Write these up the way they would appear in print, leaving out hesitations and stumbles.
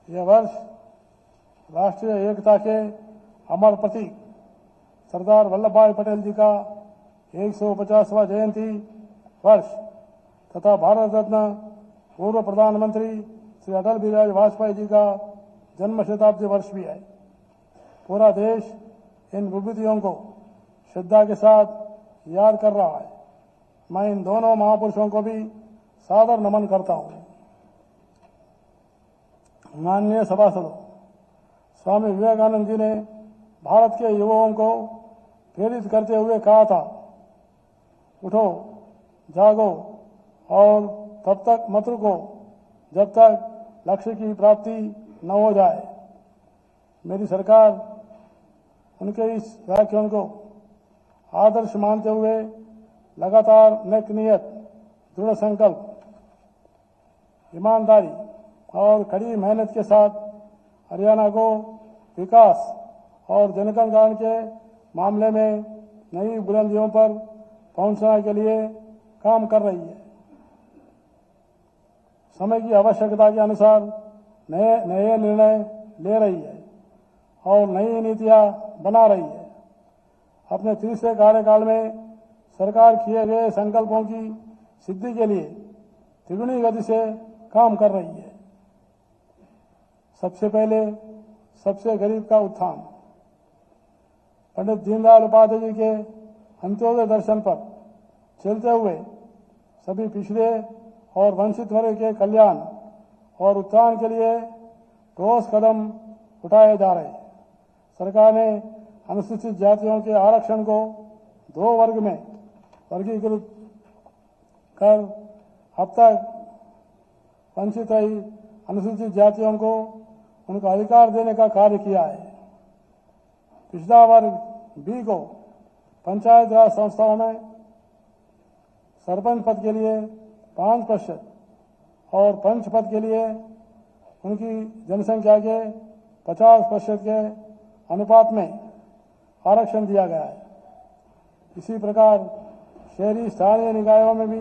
यह वर्ष राष्ट्रीय एकता के अमर प्रतीक सरदार वल्लभ भाई पटेल जी का 150वां जयंती वर्ष तथा भारत रत्न पूर्व प्रधानमंत्री श्री अटल बिहारी वाजपेयी जी का जन्म शताब्दी वर्ष भी है। पूरा देश इन विभूतियों को श्रद्धा के साथ याद कर रहा है। मैं इन दोनों महापुरुषों को भी सादर नमन करता हूं। माननीय सभासदों, स्वामी विवेकानंद जी ने भारत के युवाओं को प्रेरित करते हुए कहा था, उठो, जागो और तब तक मत रुको जब तक लक्ष्य की प्राप्ति न हो जाए। मेरी सरकार उनके इस व्याख्यान को आदर्श मानते हुए लगातार नेक नियत, दृढ़ संकल्प, ईमानदारी और कड़ी मेहनत के साथ हरियाणा को विकास और जनकल्याण के मामले में नई बुलंदियों पर पहुंचने के लिए काम कर रही है। समय की आवश्यकता के अनुसार नए निर्णय ले रही है और नई नीतियां बना रही है। अपने तीसरे कार्यकाल में सरकार किए गए संकल्पों की सिद्धि के लिए तिगुनी गति से काम कर रही है। सबसे पहले सबसे गरीब का उत्थान। पंडित दीनदयाल उपाध्याय जी के अंत्योदय दर्शन पर चलते हुए सभी पिछड़े और वंचित वर्ग के कल्याण और उत्थान के लिए ठोस कदम उठाए जा रहे हैं। सरकार ने अनुसूचित जातियों के आरक्षण को 2 वर्ग में वर्गीकृत कर अब तक वंचित रही अनुसूचित जातियों को उनका अधिकार देने का कार्य किया है। पिछड़ा वर्ग बी को पंचायत राज संस्थाओं में सरपंच पद के लिए 5% और पंच पद के लिए उनकी जनसंख्या के 50% के अनुपात में आरक्षण दिया गया है। इसी प्रकार शहरी स्थानीय निकायों में भी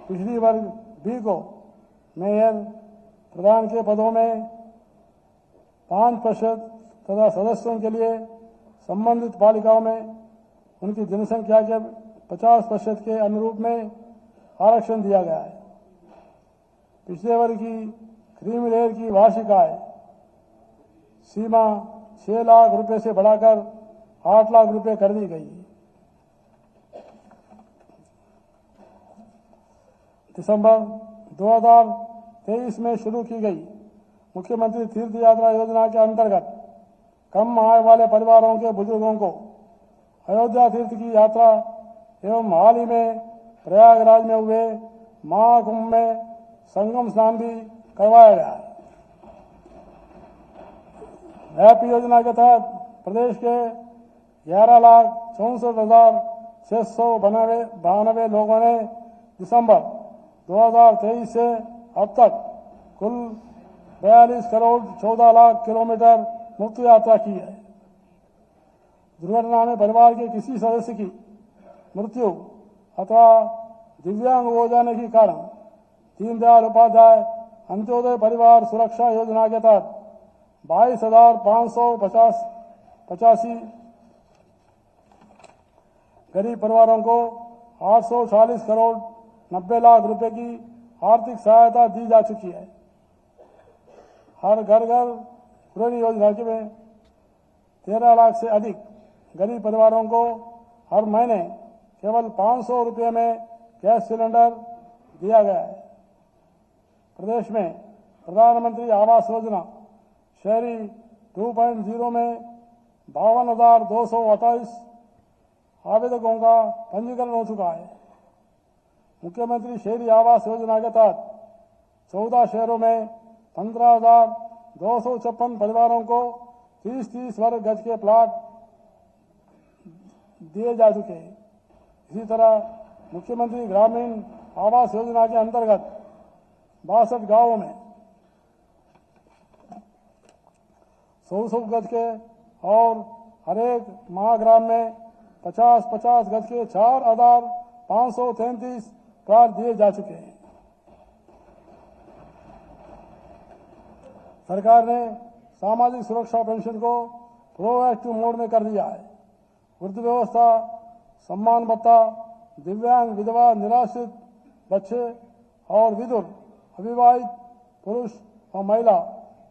पिछड़ी वर्ग बी को मेयर, प्रधान के पदों में 5% तथा सदस्यों के लिए संबंधित पालिकाओं में उनकी जनसंख्या के 50% के अनुरूप में आरक्षण दिया गया है। पिछड़े वर्ग की क्रीमी लेयर की वार्षिक आय सीमा 6 लाख रुपए से बढ़ाकर 8 लाख रुपए कर दी गई है। दिसंबर 2023 में शुरू की गई मुख्यमंत्री तीर्थ यात्रा योजना के अंतर्गत कम आय वाले परिवारों के बुजुर्गों को अयोध्या तीर्थ की यात्रा एवं हाल ही में प्रयागराज में हुए महाकुंभ में संगम स्नान भी करवाया गया है। हैप्पी योजना के तहत प्रदेश के 11,64,692 लोगों ने दिसंबर 2023 से अब तक कुल 42 करोड़ 14 लाख किलोमीटर मुफ्त यात्रा की है। दुर्घटना में परिवार के किसी सदस्य की मृत्यु अथवा दिव्यांग हो जाने के कारण दीनदयाल उपाध्याय अंत्योदय परिवार सुरक्षा योजना के तहत 22,585 गरीब परिवारों को 840 करोड़ 90 लाख रुपए की आर्थिक सहायता दी जा चुकी है। हर घर पुरानी योजना में 13 लाख से अधिक गरीब परिवारों को हर महीने केवल 500 रुपये में गैस सिलेंडर दिया गया है। प्रदेश में प्रधानमंत्री आवास योजना शहरी 2.0 में 52,228 आवेदकों का पंजीकरण हो चुका है। मुख्यमंत्री शहरी आवास योजना के तहत 14 शहरों में 15,256 परिवारों को 30-30 वर्ग गज के प्लाट दिए जा चुके हैं। इसी तरह मुख्यमंत्री ग्रामीण आवास योजना के अंतर्गत 62 गांवों में 100 गज के और हरेक महाग्राम में 50-50 गज के 4,533 प्लाट दिए जा चुके हैं। सरकार ने सामाजिक सुरक्षा पेंशन को प्रोएक्टिव मोड में कर दिया है। वृद्ध व्यवस्था, सम्मान भत्ता, दिव्यांग, विधवा, निराश्रित बच्चे और विधुर, अविवाहित पुरुष और महिला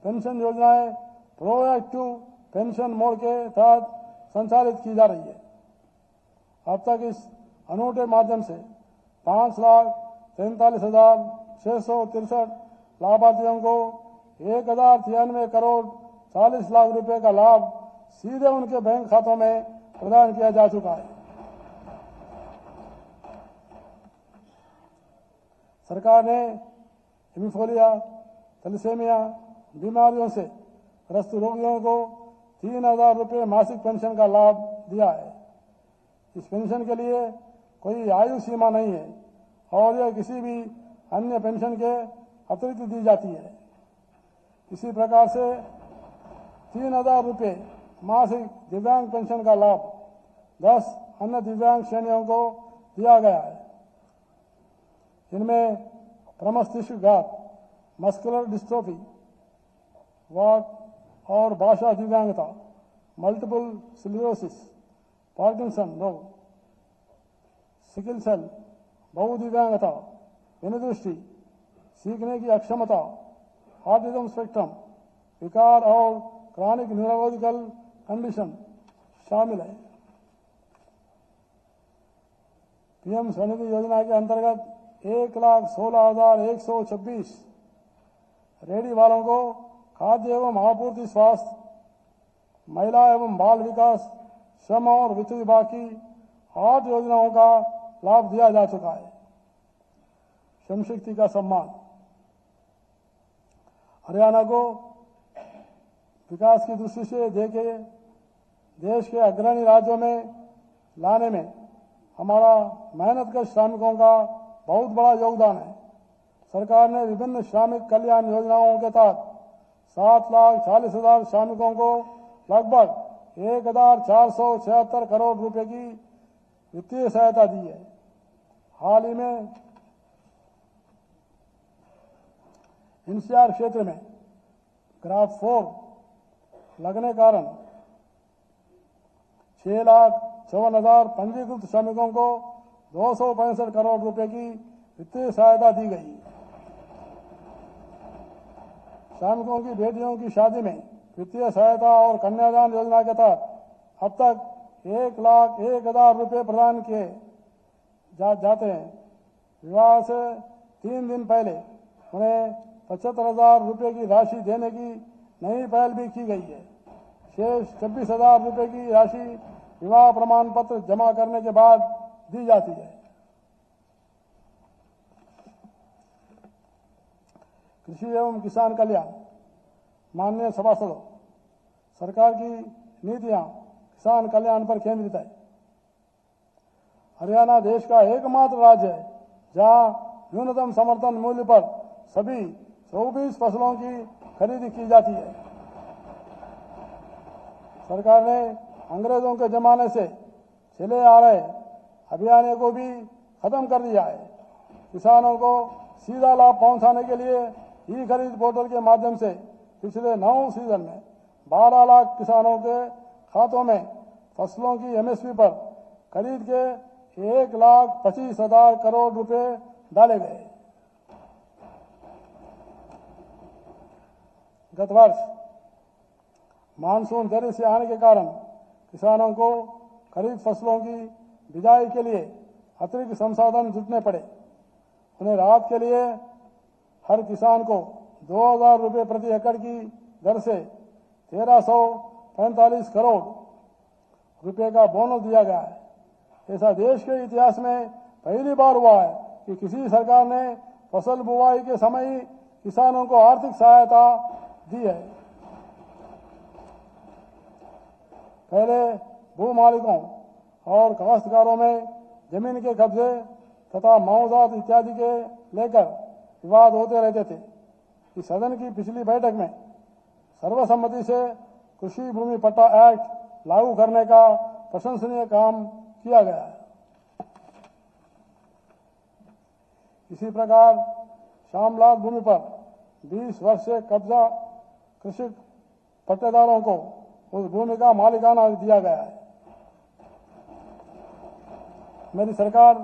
पेंशन योजनाएं प्रोएक्टिव पेंशन मोड के तहत संचालित की जा रही है। अब तक इस अनूठे माध्यम से 5,43,663 लाभार्थियों को 1,093 करोड़ 40 लाख रुपए का लाभ सीधे उनके बैंक खातों में प्रदान किया जा चुका है। सरकार ने हेमीफोलिया, थैलेसीमिया बीमारियों से ग्रस्त रोगियों को 3,000 रुपये मासिक पेंशन का लाभ दिया है। इस पेंशन के लिए कोई आयु सीमा नहीं है और यह किसी भी अन्य पेंशन के अतिरिक्त दी जाती है। इसी प्रकार से 3,000 रुपये मासिक दिव्यांग पेंशन का लाभ 10 अन्य दिव्यांग श्रेणियों को दिया गया है। इनमें प्रमस्तिष्कघात, मस्कुलर डिस्ट्रोफी, वाक और भाषा दिव्यांगता, मल्टीपल स्क्लेरोसिस, पार्किंसन रोग, सिकल सेल, बहुदिव्यांगता, विनिदृष्टि, सीखने की अक्षमता, ऑटिज्म स्पेक्ट्रम विकार और क्रॉनिक न्यूरोलॉजिकल कंडीशन शामिल है। पीएम स्वनिधि योजना के अंतर्गत 1,16,126 रेहड़ी वालों को खाद्य एवं आपूर्ति, स्वास्थ्य, महिला एवं बाल विकास, श्रम और वित्त विभाग की 8 योजनाओं का लाभ दिया जा चुका है। श्रम शक्ति का सम्मान हरियाणा को विकास की दृष्टि से देखे देश के अग्रणी राज्यों में लाने में हमारा मेहनतकश श्रमिकों का बहुत बड़ा योगदान है। सरकार ने विभिन्न श्रमिक कल्याण योजनाओं के तहत 7,40,000 श्रमिकों को लगभग 1,476 करोड़ रुपए की वित्तीय सहायता दी है। हाल ही में एनसीआर क्षेत्र में ग्राफ 4 लगने कारण 6,54,000 पंजीकृत श्रमिकों को 265 करोड़ रुपए की वित्तीय सहायता दी गई। श्रमिकों की बेटियों की शादी में वित्तीय सहायता और कन्यादान योजना के तहत अब तक 1,01,000 रुपये प्रदान किए जाते हैं। विवाह से 3 दिन पहले उन्हें 75,000 रुपये की राशि देने की नई पहल भी की गई है। शेष 26,000 रुपये की राशि विवाह प्रमाण पत्र जमा करने के बाद दी जाती है। कृषि एवं किसान कल्याण माननीय सभासदों, सरकार की नीतियां किसान कल्याण पर केंद्रित है। हरियाणा देश का एकमात्र राज्य है जहां न्यूनतम समर्थन मूल्य पर सभी 24 फसलों की खरीदी की जाती है। सरकार ने अंग्रेजों के जमाने से चले आ रहे अभियान को भी खत्म कर दिया है। किसानों को सीधा लाभ पहुंचाने के लिए ई खरीद पोर्टल के माध्यम से पिछले 9 सीजन में 12 लाख किसानों के खातों में फसलों की एमएसपी पर खरीद के 1,25,000 करोड़ रुपए डाले गए। गत वर्ष मानसून देरी से आने के कारण किसानों को खरीफ फसलों की बिजाई के लिए अतिरिक्त संसाधन जुटने पड़े। उन्हें राहत के लिए हर किसान को 2,000 रुपये प्रति एकड़ की दर से 1,345 करोड़ रुपए का बोनस दिया गया है। ऐसा देश के इतिहास में पहली बार हुआ है कि किसी सरकार ने फसल बुवाई के समय ही किसानों को आर्थिक सहायता दी है। पहले भू मालिकों और काश्तकारों में जमीन के कब्जे तथा माओवाद इत्यादि के लेकर विवाद होते रहते थे। इस सदन की पिछली बैठक में सर्वसम्मति से कृषि भूमि पट्टा एक्ट लागू करने का प्रशंसनीय काम किया गया है। इसी प्रकार श्यामलाल भूमि पर 20 वर्ष से कब्जा कृषि पट्टेदारों को उस भूमि का मालिकाना दिया गया है। मेरी सरकार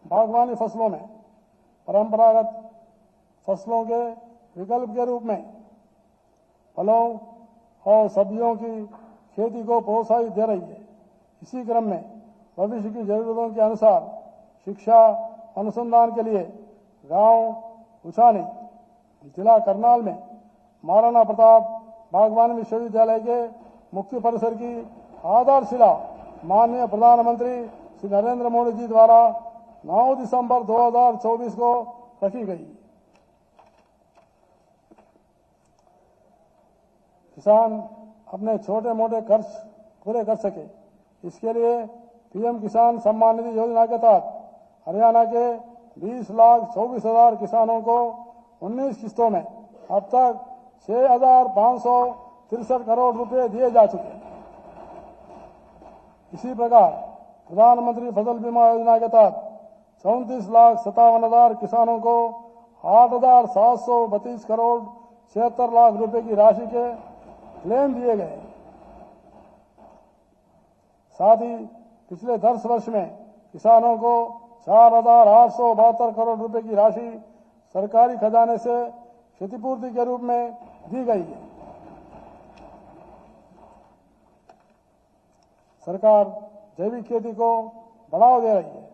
बागवानी फसलों में परंपरागत फसलों के विकल्प के रूप में फलों और सब्जियों की खेती को प्रोत्साहित दे रही है। इसी क्रम में भविष्य की जरूरतों के अनुसार शिक्षा अनुसंधान के लिए गांव उछानी जिला करनाल में महाराणा प्रताप बागवानी विश्वविद्यालय के मुख्य परिसर की आधारशिला माननीय प्रधानमंत्री श्री नरेंद्र मोदी जी द्वारा 9 दिसंबर 2024 को रखी गई। किसान अपने छोटे मोटे खर्च पूरे कर सके, इसके लिए पीएम किसान सम्मान निधि योजना के तहत हरियाणा के 20,24,000 किसानों को 19 किस्तों में अब तक 6,563 करोड़ रुपए दिए जा चुके हैं। इसी प्रकार प्रधानमंत्री फसल बीमा योजना के तहत 34,57,000 किसानों को 8,732 करोड़ 76 लाख रुपए की राशि के क्लेम दिए गए। साथ ही पिछले 10 वर्ष में किसानों को 4,872 करोड़ रुपए की राशि सरकारी खजाने से क्षतिपूर्ति के रूप में दी गई है। सरकार जैविक खेती को बढ़ावा दे रही है।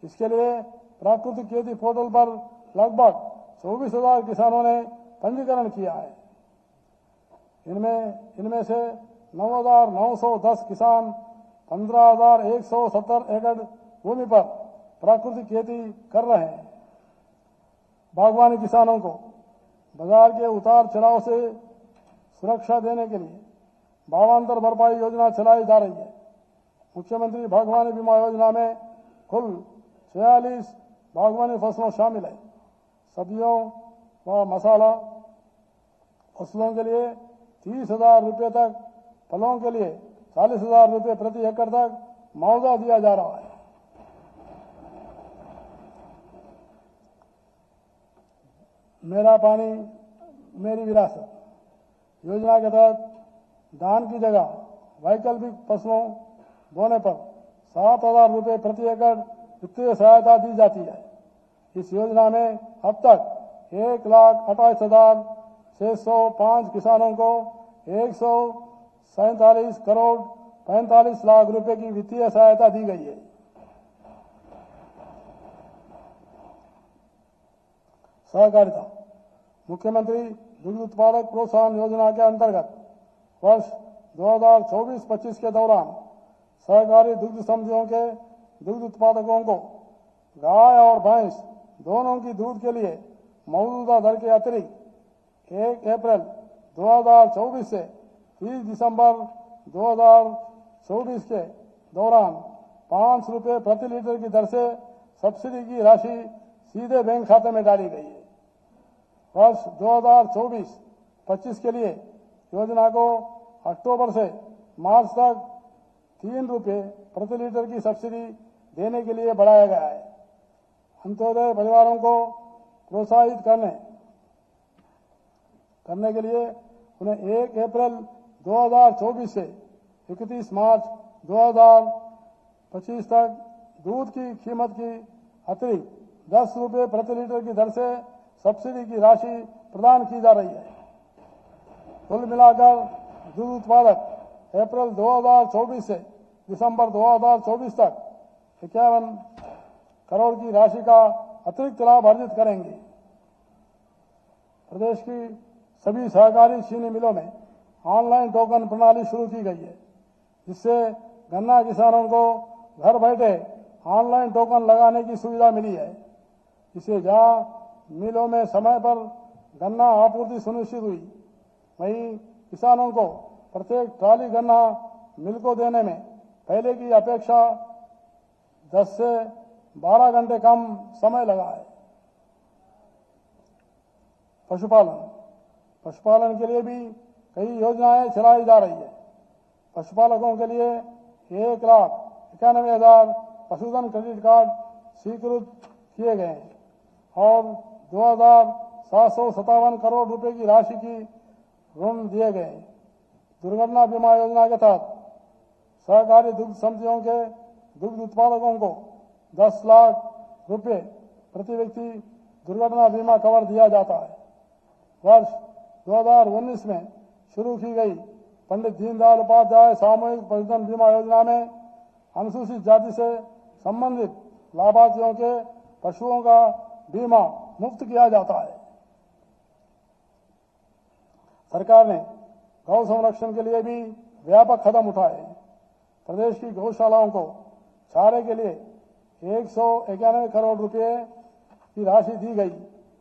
इसके लिए प्राकृतिक खेती पोर्टल पर लगभग 24,000 किसानों ने पंजीकरण किया है। इनमें से 9,910 किसान 15,170 एकड़ भूमि पर प्राकृतिक खेती कर रहे हैं। बागवानी किसानों को बाजार के उतार चढ़ाव से सुरक्षा देने के लिए भावांतर भरपाई योजना चलाई जा रही है। मुख्यमंत्री बागवानी बीमा योजना में कुल 46 बागवानी फसलों शामिल है। सब्जियों व मसाला फसलों के लिए 30,000 रुपये तक, फलों के लिए 40,000 रुपये प्रति एकड़ तक मुआवजा दिया जा रहा है। मेरा पानी मेरी विरासत योजना के तहत धान की जगह वैकल्पिक फसलों बोने पर 7,000 रुपये प्रति एकड़ वित्तीय सहायता दी जाती है। इस योजना में अब तक 1,28,605 किसानों को 147 करोड़ 45 लाख रुपए की वित्तीय सहायता दी गई है। सहकारिता मुख्यमंत्री दुग्ध उत्पादक प्रोत्साहन योजना के अंतर्गत वर्ष 2024-25 के दौरान सहकारी दुग्ध समितियों के दुग्ध उत्पादकों को गाय और भैंस दोनों की दूध के लिए मौजूदा दर के अतिरिक्त 1 अप्रैल 2024 से 30 दिसंबर 2024 के दौरान 5 रुपये प्रति लीटर की दर से सब्सिडी की राशि सीधे बैंक खाते में डाली गई है। वर्ष 2024-25 के लिए योजना को अक्टूबर से मार्च तक 3 रुपये प्रति लीटर की सब्सिडी देने के लिए बढ़ाया गया है। अंत्योदय परिवारों को प्रोत्साहित करने के लिए उन्हें 1 अप्रैल 2024 से 31 मार्च 2025 तक दूध की कीमत की अतिरिक्त 10 रुपये प्रति लीटर की दर से सब्सिडी की राशि प्रदान की जा रही है। कुल मिलाकर दूध उत्पादक अप्रैल 2024 से दिसंबर 2024 तक 51 करोड़ की राशि का अतिरिक्त लाभ अर्जित करेंगे। प्रदेश की सभी सहकारी चीनी मिलों में ऑनलाइन टोकन प्रणाली शुरू की गई है, जिससे गन्ना किसानों को घर बैठे ऑनलाइन टोकन लगाने की सुविधा मिली है। इससे जहां मिलों में समय पर गन्ना आपूर्ति सुनिश्चित हुई, वहीं किसानों को प्रत्येक ट्राली गन्ना मिल को देने में पहले की अपेक्षा 10 से 12 घंटे कम समय लगा है। पशुपालन के लिए भी कई योजनाएं चलाई जा रही है। पशुपालकों के लिए 1,91,000 पशुधन क्रेडिट कार्ड स्वीकृत किए गए हैं और 2,757 करोड़ रुपए की राशि की ऋण दिए गए। दुर्घटना बीमा योजना के तहत सहकारी दुग्ध समितियों के दुग्ध उत्पादकों को 10 लाख रुपए प्रति व्यक्ति दुर्घटना बीमा कवर दिया जाता है। वर्ष 2019 में शुरू की गई पंडित दीनदयाल उपाध्याय सामूहिक पशुधन बीमा योजना में अनुसूचित जाति से संबंधित लाभार्थियों के पशुओं का बीमा मुफ्त किया जाता है। सरकार ने गौ संरक्षण के लिए भी व्यापक कदम उठाए। प्रदेश की गौशालाओं को चारे के लिए 191 करोड़ रुपए की राशि दी गई।